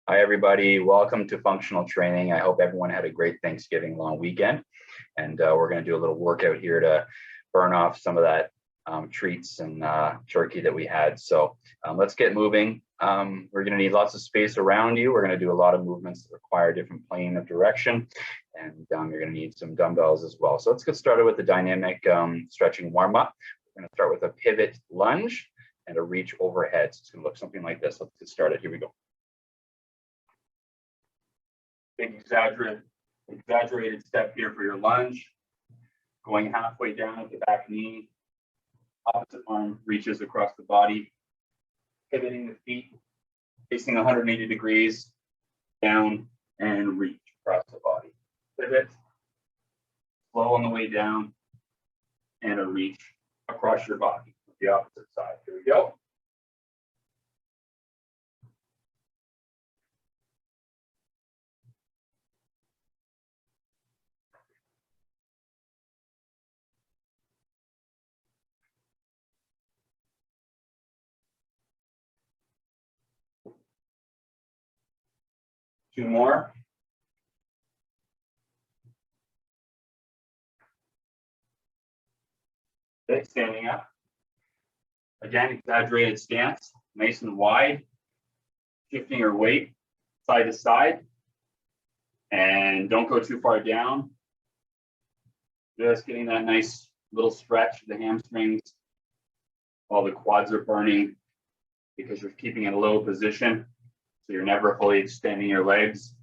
Hi, everybody. Welcome to Functional Training. I hope everyone had a great Thanksgiving long weekend. And we're going to do a little workout here to burn off some of that treats and turkey that we had. So let's get moving. We're going to need lots of space around you. We're going to do a lot of movements that require different plane of direction. And you're going to need some dumbbells as well. So let's get started with the dynamic stretching warm-up. We're going to start with a pivot lunge and a reach overhead. So it's going to look something like this. Let's get started. Here we go. Big exaggerated step here for your lunge. Going halfway down at the back knee. Opposite arm reaches across the body. Pivoting the feet, facing 180 degrees down and reach across the body. Pivot, slow on the way down, and a reach across your body. The opposite side. Here we go. Two more. Okay, standing up. Again, exaggerated stance, nice and wide. Shifting your weight side to side. And don't go too far down. Just getting that nice little stretch of the hamstrings while the quads are burning because you're keeping it in a low position. So you're never fully extending your legs.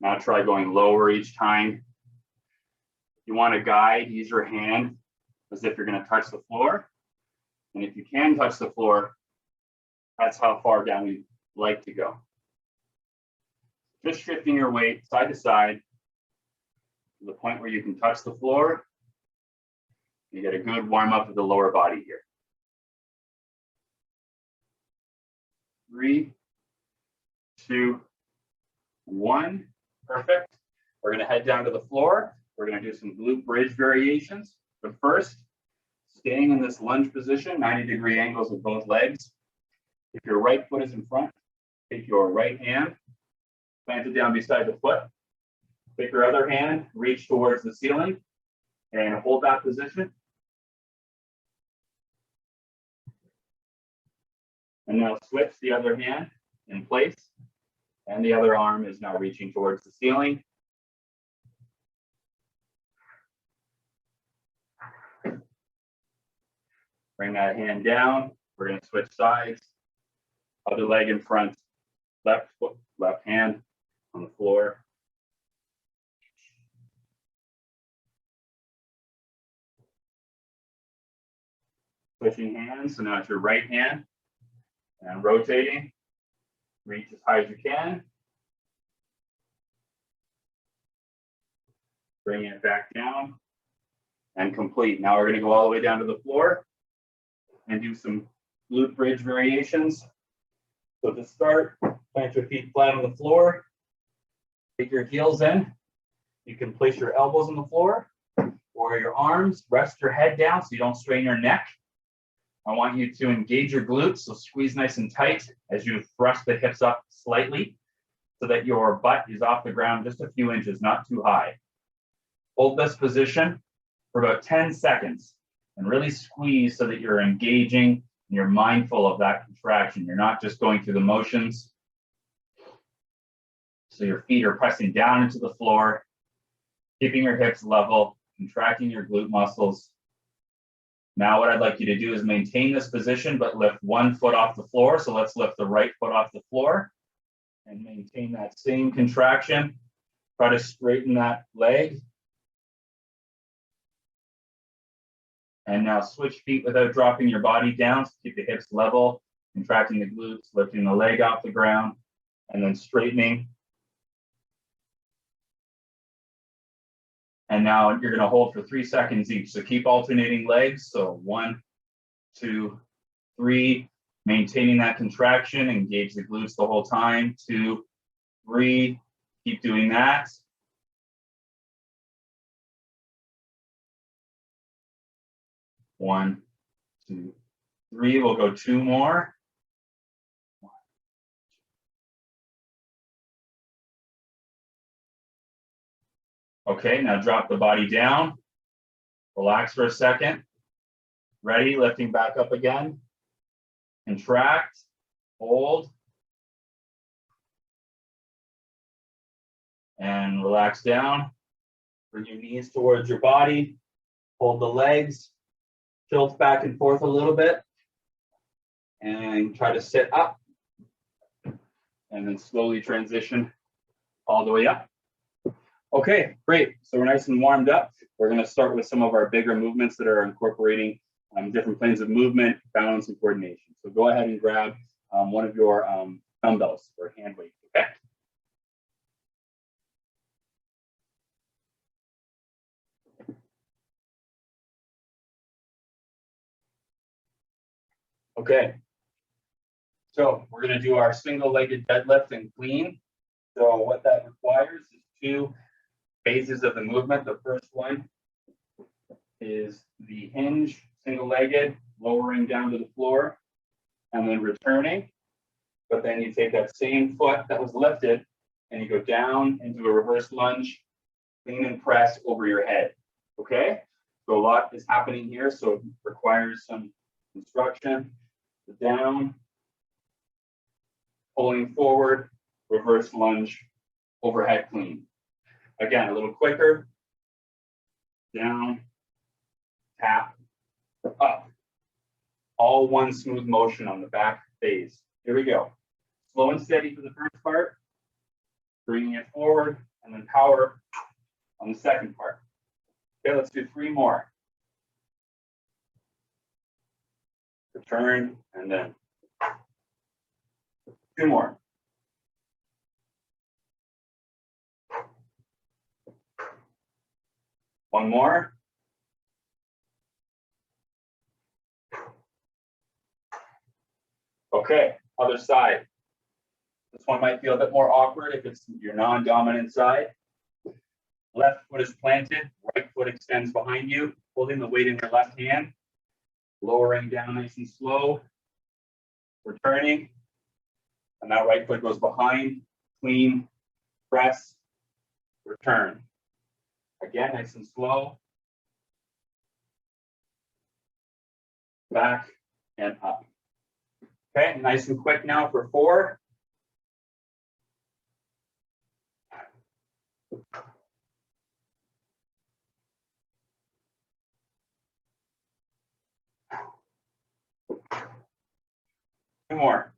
Now try going lower each time. If you want to guide, use your hand as if you're going to touch the floor. And if you can touch the floor, that's how far down you like to go. Just shifting your weight side to side to the point where you can touch the floor. You get a good warm up of the lower body here. 3, 2, 1. Perfect. We're going to head down to the floor. We're going to do some glute bridge variations. But first, staying in this lunge position, 90-degree angles with both legs. If your right foot is in front, take your right hand, plant it down beside the foot. Take your other hand, reach towards the ceiling, and hold that position. And now switch the other hand in place. And the other arm is now reaching towards the ceiling. Bring that hand down. We're going to switch sides. Other leg in front. Left foot, left hand on the floor. Switching hands. So now it's your right hand. And rotating. Reach as high as you can. Bring it back down. And complete. Now we're going to go all the way down to the floor and do some glute bridge variations. So to start, plant your feet flat on the floor. Take your heels in. You can place your elbows on the floor or your arms. Rest your head down so you don't strain your neck. I want you to engage your glutes, so squeeze nice and tight as you thrust the hips up slightly so that your butt is off the ground just a few inches, not too high. Hold this position for about 10 seconds and really squeeze so that you're engaging and you're mindful of that contraction. You're not just going through the motions. So your feet are pressing down into the floor, keeping your hips level, contracting your glute muscles. Now what I'd like you to do is maintain this position, but lift one foot off the floor. So let's lift the right foot off the floor and maintain that same contraction. Try to straighten that leg. And now switch feet without dropping your body down. So keep the hips level, contracting the glutes, lifting the leg off the ground, and then straightening. And now you're going to hold for 3 seconds each. So keep alternating legs. So 1, 2, 3, maintaining that contraction, engage the glutes the whole time. 2, 3, keep doing that. 1, 2, 3. We'll go 2 more. Okay, now drop the body down. Relax for a second. Ready, lifting back up again. Contract, hold. And relax down. Bring your knees towards your body. Hold the legs. Tilt back and forth a little bit. And try to sit up. And then slowly transition all the way up. Okay, great. So we're nice and warmed up. We're going to start with some of our bigger movements that are incorporating different planes of movement, balance, and coordination. So go ahead and grab one of your dumbbells or hand weights, okay? Okay. So we're going to do our single-legged deadlift and clean. So what that requires is 2 phases of the movement. The first one is the hinge, single-legged, lowering down to the floor, and then returning. But then you take that same foot that was lifted, and you go down into a reverse lunge, clean and press over your head, okay? So a lot is happening here, so it requires some instruction. Down, pulling forward, reverse lunge, overhead clean. Again, a little quicker. Down, tap, up. All one smooth motion on the back phase. Here we go. Slow and steady for the first part, bringing it forward, and then power on the second part. Okay, let's do 3 more. Return, and then 2 more. One more. Okay, other side. This one might feel a bit more awkward if it's your non-dominant side. Left foot is planted, right foot extends behind you, holding the weight in your left hand, lowering down nice and slow, returning, and that right foot goes behind, clean, press, return. Again, nice and slow, back and up. Okay, nice and quick now for 4. Two more.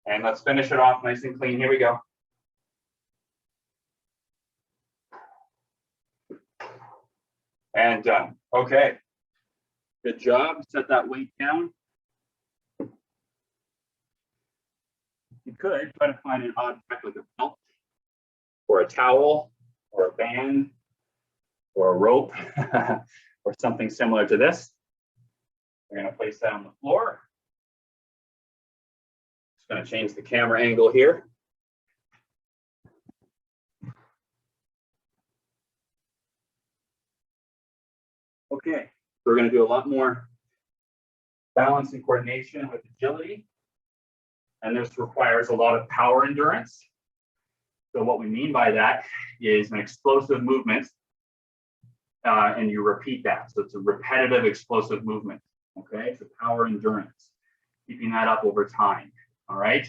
And let's finish it off nice and clean. Here we go. And done. Okay. Good job. Set that weight down. You could try to find an object like a belt or a towel or a band or a rope or something similar to this. We're going to place that on the floor. Just going to change the camera angle here. Okay, so we're going to do a lot more balance and coordination with agility. And this requires a lot of power endurance. So what we mean by that is an explosive movement, and you repeat that. So it's a repetitive explosive movement, okay? So power endurance, keeping that up over time, all right?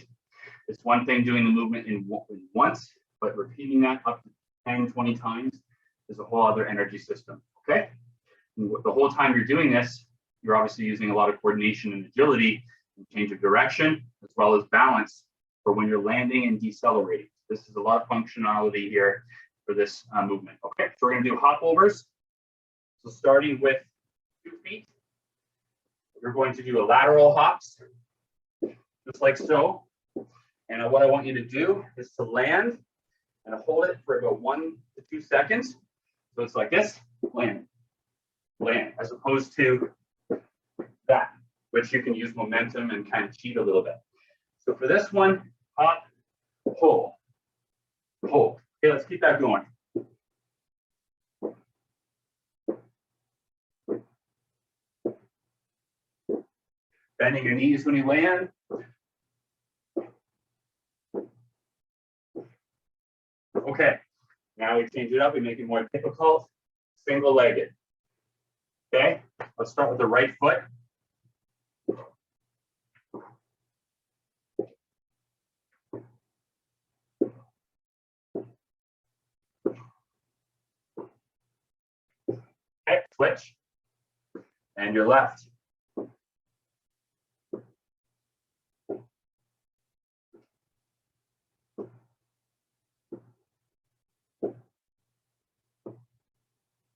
It's one thing doing the movement in once, but repeating that up to 10, 20 times is a whole other energy system, okay? And the whole time you're doing this, you're obviously using a lot of coordination and agility, and change of direction, as well as balance for when you're landing and decelerating. This is a lot of functionality here for this movement. Okay, so we're going to do hop overs. So starting with 2 feet, we're going to do a lateral hops, just like so. And what I want you to do is to land and hold it for about 1 to 2 seconds. So it's like this, land, land, as opposed to that, which you can use momentum and kind of cheat a little bit. So for this one, hop, pull, pull. Okay, let's keep that going. Bending your knees when you land. Okay, now we change it up and make it more difficult. Single-legged. Okay, let's start with the right foot. Okay, switch. And your left.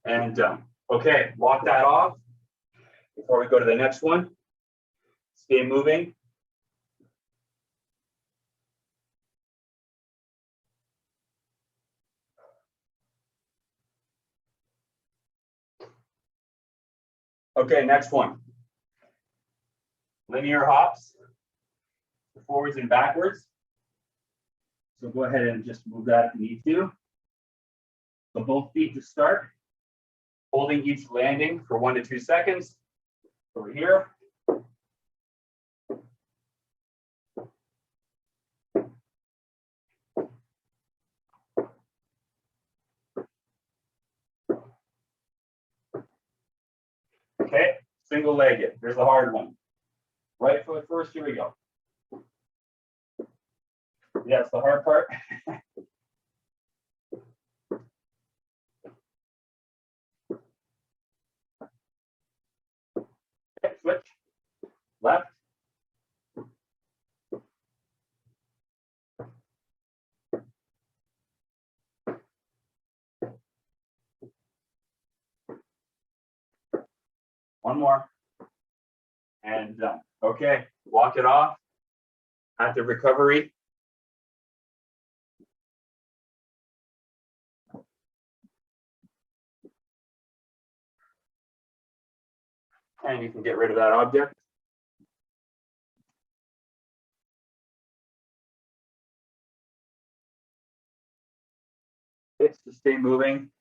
And done. Okay, walk that off before we go to the next one. Stay moving. Okay, next one. Linear hops, forwards and backwards. So go ahead and just move that if you need to. So both feet to start, holding each landing for 1 to 2 seconds. Over here. Okay, single-legged. Here's the hard one. Right foot first, here we go. Yeah, it's the hard part. Okay, switch. Left. One more. And done. Okay, walk it off. Active recovery. And you can get rid of that object. It's to stay moving.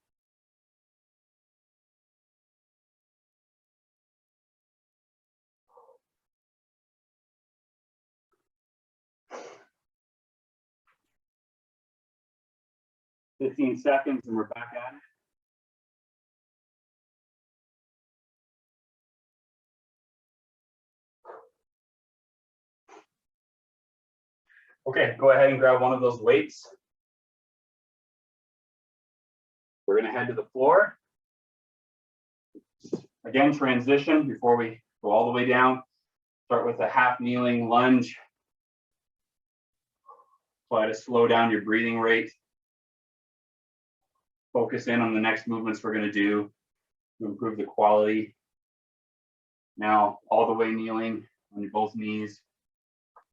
"15 seconds and we're back at it. Okay, go ahead and grab one of those weights. We're going to head to the floor. Again, transition before we go all the way down. Start with a half kneeling lunge. Try to slow down your breathing rate. Focus in on the next movements we're going to do to improve the quality. Now, all the way kneeling on your both knees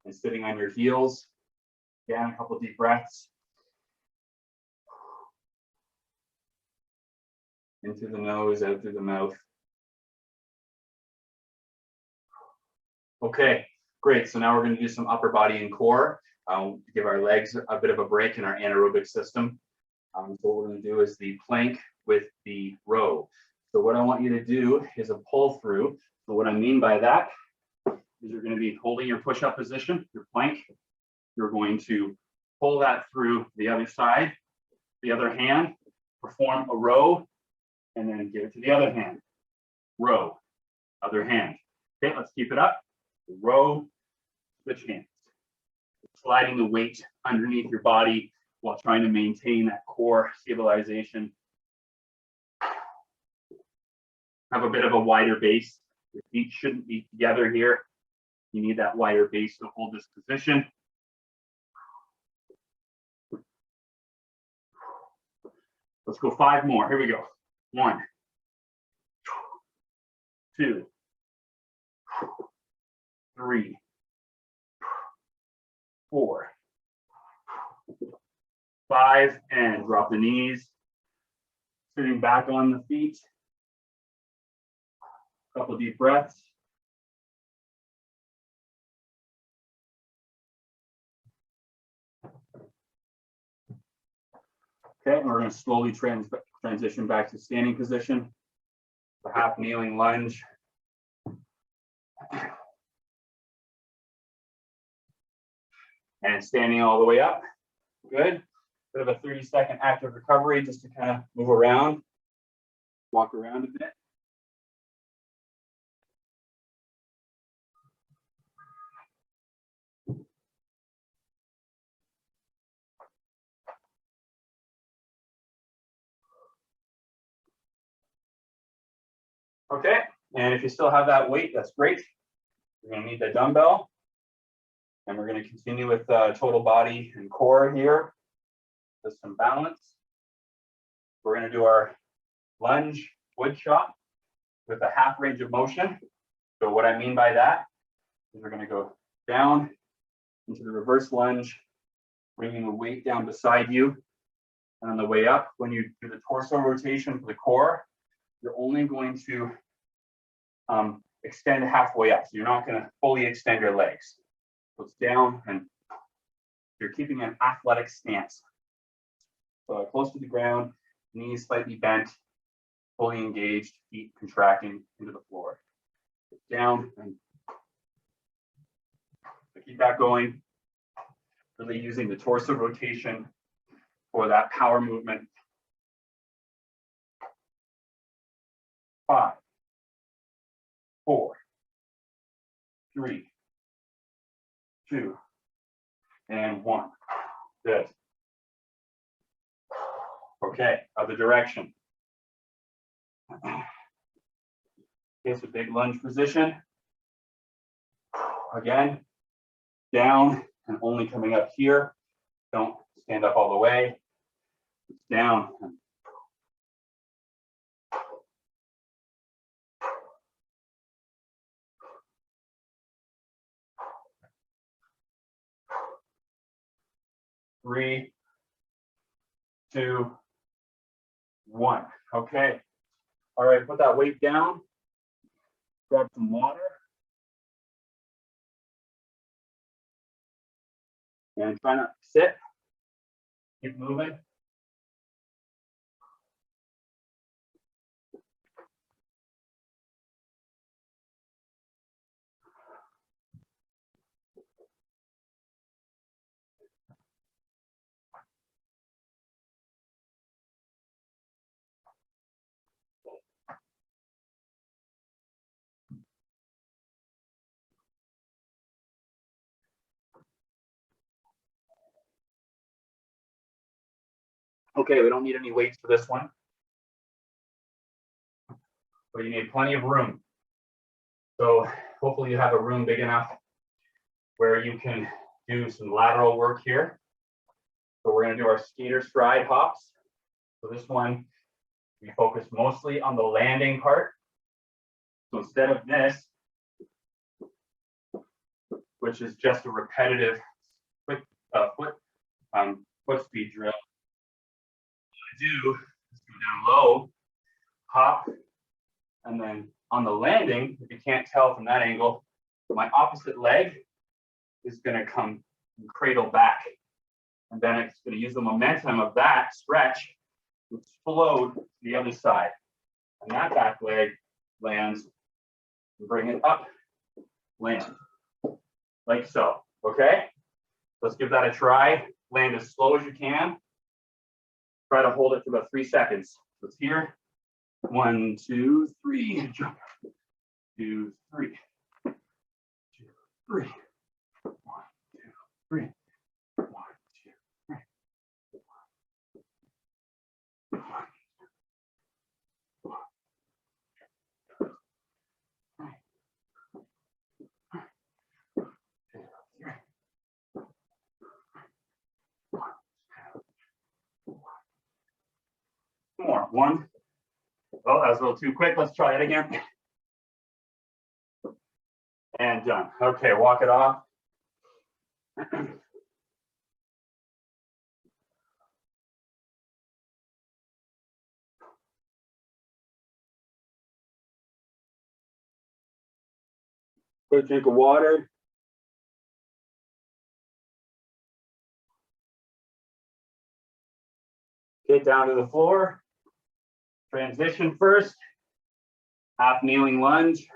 and sitting on your heels. Again, a couple deep breaths. Into the nose, out through the mouth. Okay, great. So now we're going to do some upper body and core. Give our legs a bit of a break in our anaerobic system. So what we're going to do is the plank with the row. So what I want you to do is a pull through. So what I mean by that is you're going to be holding your push-up position, your plank. You're going to pull that through the other side, the other hand, perform a row, and then give it to the other hand. Row, other hand. Okay, let's keep it up. Row, switch hands. Sliding the weight underneath your body while trying to maintain that core stabilization. Have a bit of a wider base. Your feet shouldn't be together here. You need that wider base to hold this position. Let's go 5 more. Here we go. 1, 2, 3, 4, 5, and drop the knees. Sitting back on the feet. Couple deep breaths. Okay, and we're going to slowly transition back to standing position. The half kneeling lunge. And standing all the way up. Good. bit of a 30-second active recovery just to kind of move around, walk around a bit. Okay, and if you still have that weight, that's great. You're going to need the dumbbell. And we're going to continue with total body and core here with some balance. We're going to do our lunge wood chop with a half range of motion. So what I mean by that is we're going to go down into the reverse lunge, bringing the weight down beside you. And on the way up, when you do the torso rotation for the core, you're only going to extend halfway up. So you're not going to fully extend your legs. So it's down and you're keeping an athletic stance. So close to the ground, knees slightly bent, fully engaged, feet contracting into the floor. Down and so keep that going. Really using the torso rotation for that power movement. 5, 4, 3, 2, and 1. Good. Okay, other direction. Okay, so big lunge position. Again, down and only coming up here. Don't stand up all the way. It's down. Three, 2, 1. Okay. All right, put that weight down. Grab some water. And try not to sit. Keep moving. Okay, we don't need any weights for this one. But you need plenty of room. So hopefully you have a room big enough where you can do some lateral work here. So we're going to do our skeeter stride hops. So this one, we focus mostly on the landing part. So instead of this, which is just a repetitive quick foot speed drill, what I do is go down low, hop, and then on the landing, if you can't tell from that angle, my opposite leg is going to come and cradle back. And then it's going to use the momentum of that stretch to explode to the other side. And that back leg lands, and bring it up, land, like so. Okay? Let's give that a try. Land as slow as you can. Try to hold it for about 3 seconds. So it's here. 1, 2, 3, jump. 2, 3. 2, 3. 1, 2, 3. 1, 2, 3. 1, 2, 3. More. 1. Oh, that was a little too quick. Let's try it again. And done. Okay, walk it off. Quick drink of water. Get down to the floor. Transition first. Half kneeling lunge.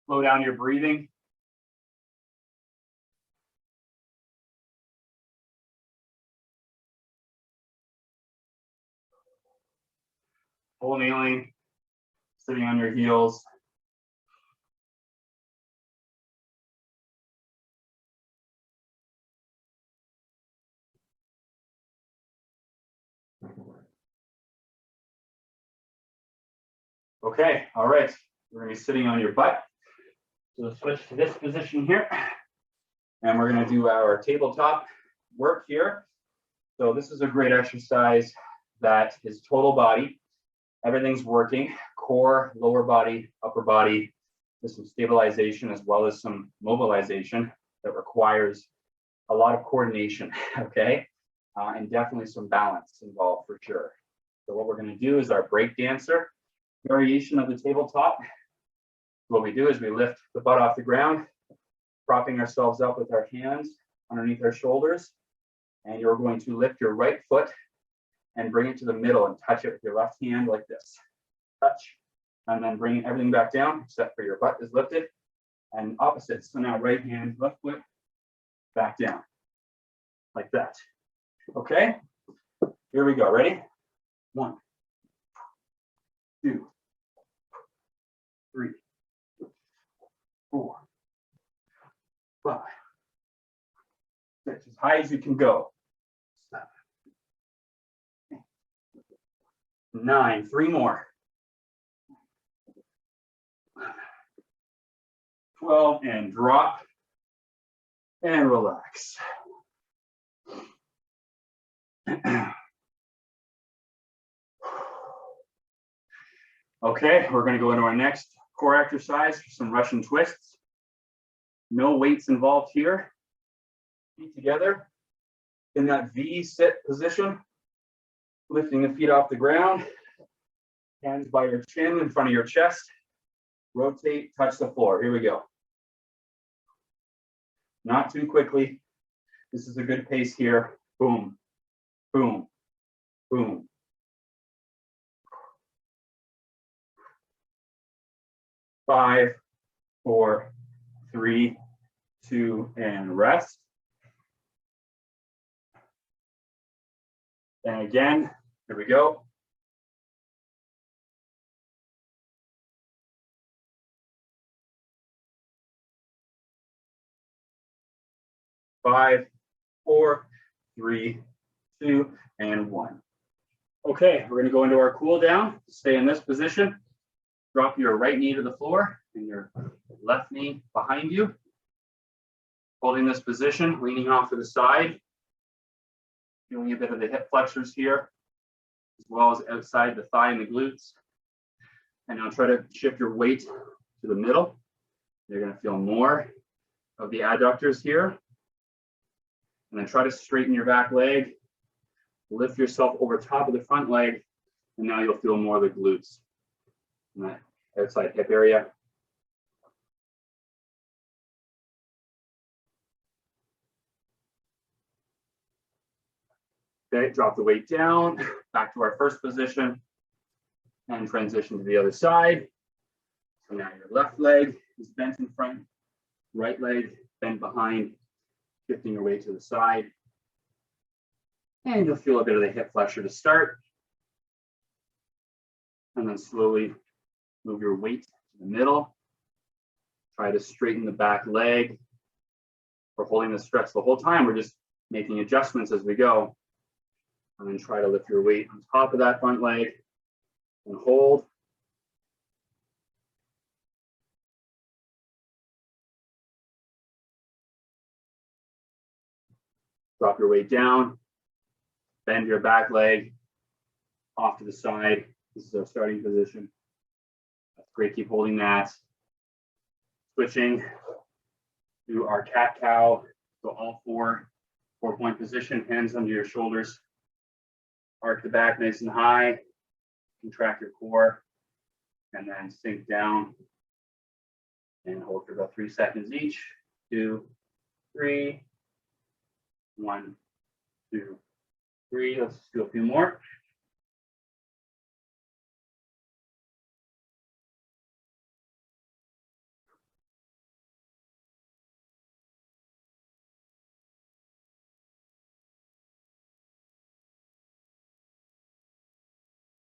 Slow down your breathing. full kneeling, sitting on your heels. Okay, all right. We're gonna be sitting on your butt. So let's switch to this position here. And we're gonna do our tabletop work here. So this is a great exercise that is total body. Everything's working, core, lower body, upper body. There's some stabilization as well as some mobilization that requires a lot of coordination, okay? And definitely some balance involved for sure. So what we're gonna do is our break dancer variation of the tabletop. What we do is we lift the butt off the ground, propping ourselves up with our hands underneath our shoulders. And you're going to lift your right foot and bring it to the middle and touch it with your left hand like this. Touch, and then bring everything back down except for your butt is lifted. And opposite, so now right hand, left foot, back down, like that. Okay, here we go, ready? 1, 2, 3, 4, 5, 6, as high as you can go. 7, 8, 9, 3 more. 12, and drop, and relax. Okay, we're gonna go into our next core exercise for some Russian twists. No weights involved here. Feet together in that V sit position, lifting the feet off the ground, hands by your chin in front of your chest, rotate, touch the floor. Here we go. Not too quickly. This is a good pace here. Boom, boom, boom. 5, 4, 3, 2, and rest. And again, here we go. 5, 4, 3, 2, and 1. Okay, we're going to go into our cool down. Stay in this position. Drop your right knee to the floor and your left knee behind you. Holding this position, leaning off to the side. Feeling a bit of the hip flexors here, as well as outside the thigh and the glutes. And now try to shift your weight to the middle. You're going to feel more of the adductors here. And then try to straighten your back leg. Lift yourself over top of the front leg. And now you'll feel more of the glutes in that outside hip area. Okay, drop the weight down, back to our first position, and transition to the other side. So now your left leg is bent in front, right leg bent behind, shifting your weight to the side. And you'll feel a bit of the hip flexor to start. And then slowly move your weight to the middle. Try to straighten the back leg. We're holding the stretch the whole time. We're just making adjustments as we go. And then try to lift your weight on top of that front leg and hold. Drop your weight down. Bend your back leg off to the side. This is our starting position. That's great. Keep holding that. Switching to our cat cow. So all 4-point position, hands under your shoulders. Arch the back nice and high. Contract your core. And then sink down. And hold for about 3 seconds each. 2, 3. 1, 2, 3. Let's do a few more.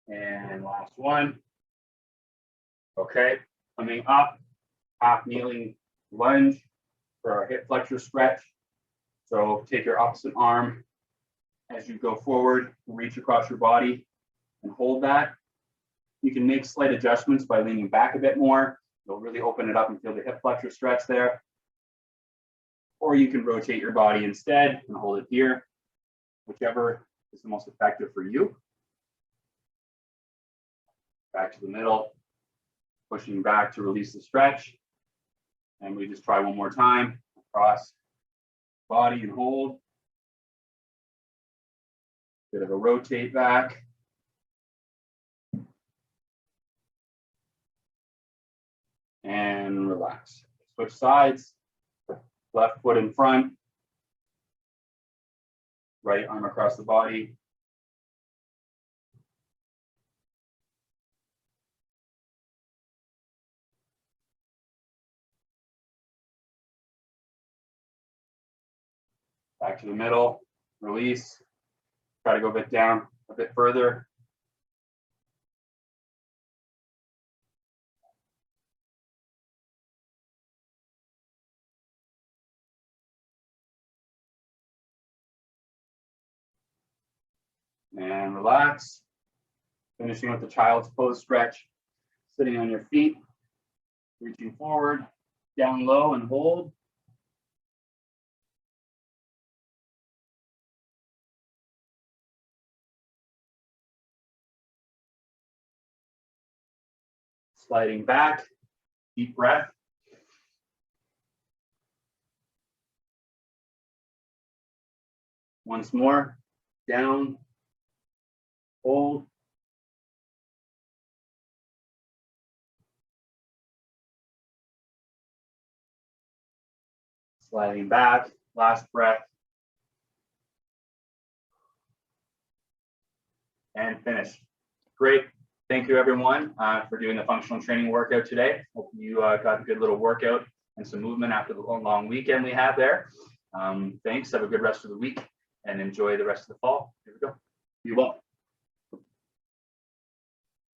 And last one. Okay, coming up, half kneeling lunge for our hip flexor stretch. So take your opposite arm as you go forward, reach across your body and hold that. You can make slight adjustments by leaning back a bit more. You'll really open it up and feel the hip flexor stretch there. Or you can rotate your body instead and hold it here, whichever is the most effective for you. Back to the middle, pushing back to release the stretch. And we just try one more time, across body and hold. Bit of a rotate back. And relax. Switch sides, left foot in front, right arm across the body. Back to the middle, release. Try to go a bit down, a bit further. And relax. Finishing with the child's pose stretch. Sitting on your feet, reaching forward, down low and hold. Sliding back, deep breath. Once more, down, hold. Sliding back, last breath. And finish. Great. Thank you everyone for doing the functional training workout today. Hope you got a good little workout and some movement after the long weekend we had there. Thanks, have a good rest of the week and enjoy the rest of the fall. Here we go. Be well.